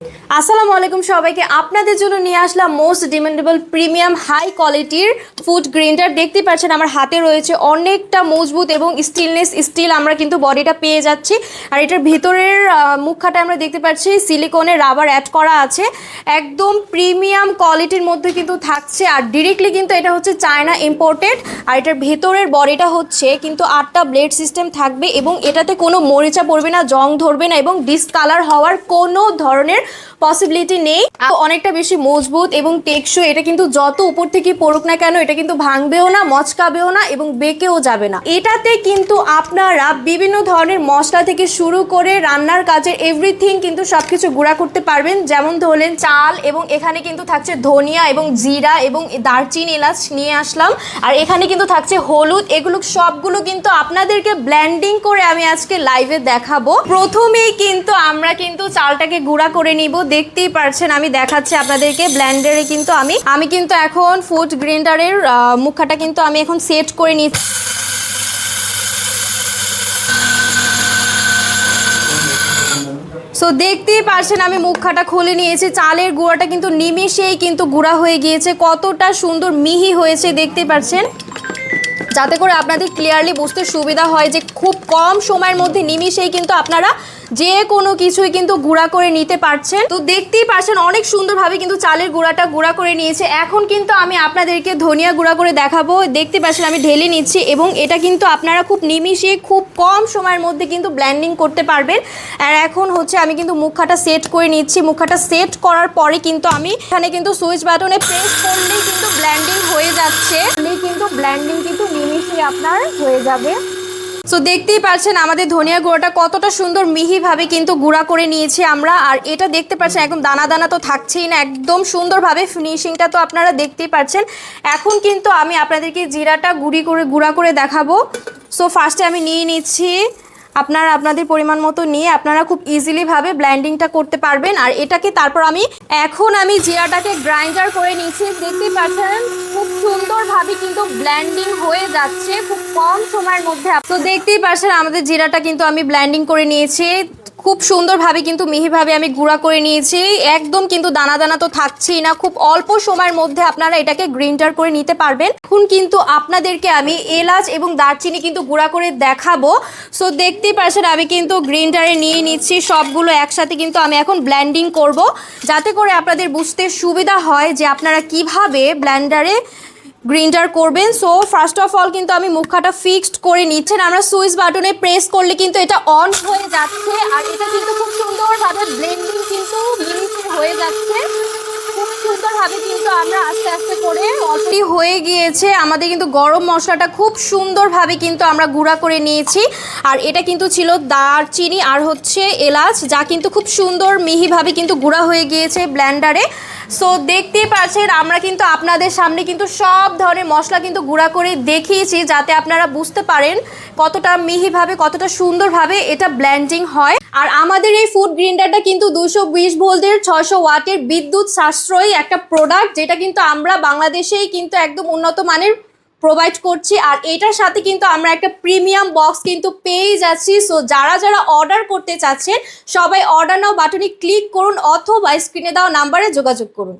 আসসালামু আলাইকুম সবাইকে। আপনাদের জন্য নিয়ে আসলাম মোস্ট ডিমান্ডেবল প্রিমিয়াম হাই কোয়ালিটির ফুড গ্রাইন্ডার। দেখতে পাচ্ছেন আমার হাতে রয়েছে অনেকটা মজবুত এবং স্টিলনেস স্টিল আমরা কিন্তু বডিটা পেয়ে যাচ্ছি। আর এটার ভিতরের মুখখাটা আমরা দেখতে পাচ্ছি সিলিকনের রাবার অ্যাড করা আছে, একদম প্রিমিয়াম কোয়ালিটির মধ্যে কিন্তু থাকছে। আর ডিরেক্টলি কিন্তু এটা হচ্ছে চায়না ইম্পোর্টেড। আর এটার ভেতরের বডিটা হচ্ছে কিন্তু 8টা ব্লেড সিস্টেম থাকবে এবং এটাতে কোনো মরিচা পড়বে না, জং ধরবে না এবং ডিসকালার হওয়ার কোনো ধরনের পসিবিলিটি নেই। অনেকটা বেশি মজবুত এবং টেকসই। এটা কিন্তু যত উপর থেকে পড়ুক না কেন এটা কিন্তু ভাঙবেও না, মচকাবেও না এবং বেঁকেও যাবে না। এটাতে কিন্তু আপনারা বিভিন্ন ধরনের মশলা থেকে শুরু করে রান্নার কাজের এভরিথিং কিন্তু সবকিছু গুঁড়া করতে পারবেন। যেমন ধরলেন চাল, এবং এখানে কিন্তু থাকছে ধনিয়া এবং জিরা এবং দারচিনি এলাচ নিয়ে আসলাম। আর এখানে কিন্তু থাকছে হলুদ। এগুলো সবগুলো কিন্তু আপনাদেরকে ব্লেন্ডিং করে আমি আজকে লাইভে দেখাবো। প্রথমেই কিন্তু আমরা কিন্তু চালটাকে গুঁড়া করে নিব। দেখতেই পারছেন আমি দেখাচ্ছি আপনাদেরকে ব্লেন্ডারে কিন্তু আমি কিন্তু এখন ফুড গ্রাইন্ডারের মুখাটা কিন্তু আমি এখন সেট করে নিচ্ছি। সো দেখতেই পারছেন আমি মুখাটা খুলে নিয়েছি। চালের গুঁড়াটা কিন্তু নিমিষেই কিন্তু গুঁড়া হয়ে গিয়েছে, কতটা সুন্দর মিহি হয়েছে দেখতেই পারছেন। যাতে করে আপনাদের ক্লিয়ারলি বুঝতে সুবিধা হয় যে খুব কম সময়ের মধ্যে নিমিষেই কিন্তু আপনারা যে কোনো কিছুই কিন্তু গুঁড়া করে নিতে পারছেন। তো দেখতেই পারছেন অনেক সুন্দরভাবে কিন্তু চালের গুঁড়াটা গুঁড়া করে নিয়েছে। এখন কিন্তু আমি আপনাদেরকে ধনিয়া গুঁড়া করে দেখাবো। দেখতে পাচ্ছেন আমি ঢেলে নিচ্ছি এবং এটা কিন্তু আপনারা খুব নিমিষে খুব কম সময়ের মধ্যে কিন্তু ব্লেন্ডিং করতে পারবেন। আর এখন হচ্ছে আমি কিন্তু মুখাটা সেট করে নিচ্ছি। মুখাটা সেট করার পরে কিন্তু আমি এখানে কিন্তু সুইচ বাটনে প্রেস করলেই কিন্তু ব্লেন্ডিং হয়ে যাচ্ছে। কিন্তু ব্লেন্ডিং কিন্তু নিমিষে আপনার হয়ে যাবে। সো দেখতেই পাচ্ছেন আমাদের ধনিয়া গুঁড়োটা কতটা সুন্দর মিহিভাবে কিন্তু গুঁড়া করে নিয়েছি আমরা। আর এটা দেখতে পাচ্ছেন একদম দানা দানা তো থাকছেই না, একদম সুন্দরভাবে ফিনিশিংটা তো আপনারা দেখতেই পাচ্ছেন। এখন কিন্তু আমি আপনাদেরকে জিরাটা গুঁড়া করে দেখাবো। সো ফার্স্টে আমি নিয়ে নিচ্ছি। আপনারা আপনাদের পরিমাণ মতো নিয়ে আপনারা খুব ইজিলিভাবে ব্লেন্ডিংটা করতে পারবেন। আর এটাকে তারপর এখন আমি জিরাটাকে গ্রাইন্ডার করে নিচ্ছি। দেখতেই পাচ্ছেন খুব সুন্দরভাবে কিন্তু ব্লেন্ডিং হয়ে যাচ্ছে খুব কম সময়ের মধ্যে। তো দেখতেই পাচ্ছেন আমাদের জিরাটা কিন্তু আমি ব্লেন্ডিং করে নিয়েছি, খুব সুন্দরভাবে কিন্তু মিহিভাবে আমি গুঁড়া করে নিয়েছি। একদম কিন্তু দানা দানা তো থাকছেই না, খুব অল্প সময়ের মধ্যে আপনারা এটাকে গ্রাইন্ডার করে নিতে পারবেন। এখন কিন্তু আপনাদেরকে আমি এলাচ এবং দারচিনি কিন্তু গুঁড়া করে দেখাবো। সো দেখতেই পাচ্ছেন আমি কিন্তু গ্রাইন্ডারে নিয়ে নিচ্ছি সবগুলো একসাথে কিন্তু আমি এখন ব্লেন্ডিং করব, যাতে করে আপনাদের বুঝতে সুবিধা হয় যে আপনারা কিভাবে ব্লেন্ডারে গ্রাইন্ডার করবেন। সো ফার্স্ট অফ অল কিন্তু আমি মুখাটা ফিক্সড করে নিচ্ছেন। আমরা সুইচ বাটনে প্রেস করলে কিন্তু এটা অন হয়ে যাচ্ছে আর এটা কিন্তু খুব সুন্দরভাবে ব্লেন্ডিং কিন্তু মিনিটে হয়ে যাচ্ছে। খুব সুন্দরভাবে কিন্তু আমরা আস্তে আস্তে করে অলরেডি হয়ে গিয়েছে। আমাদের কিন্তু গরম মশলাটা খুব সুন্দরভাবে কিন্তু আমরা গুঁড়া করে নিয়েছি। আর এটা কিন্তু ছিল দারচিনি আর হচ্ছে এলাচ, যা কিন্তু খুব সুন্দর মিহিভাবে কিন্তু গুঁড়া হয়ে গিয়েছে ব্লেন্ডারে। সো দেখতেই পাচ্ছেন আমরা কিন্তু আপনাদের সামনে কিন্তু সব ধরনের মশলা কিন্তু গুঁড়া করে দেখিয়েছি, যাতে আপনারা বুঝতে পারেন কতটা মিহিভাবে কতটা সুন্দরভাবে এটা ব্লেন্ডিং হয়। আর আমাদের এই ফুড গ্রাইন্ডারটা কিন্তু 220 ভোল্টের 600 ওয়াটের বিদ্যুৎ সাশ্রয়ী একটা প্রোডাক্ট, যেটা কিন্তু আমরা বাংলাদেশেই কিন্তু একদম উন্নত মানের প্রোভাইড করছি। আর এটার সাথে কিন্তু আমরা একটা প্রিমিয়াম বক্স কিন্তু পেয়ে যাচ্ছি। সো যারা যারা অর্ডার করতে চাচ্ছেন সবাই অর্ডার নাও বাটনে ক্লিক করুন অথবা স্ক্রিনে দেওয়া নাম্বারে যোগাযোগ করুন।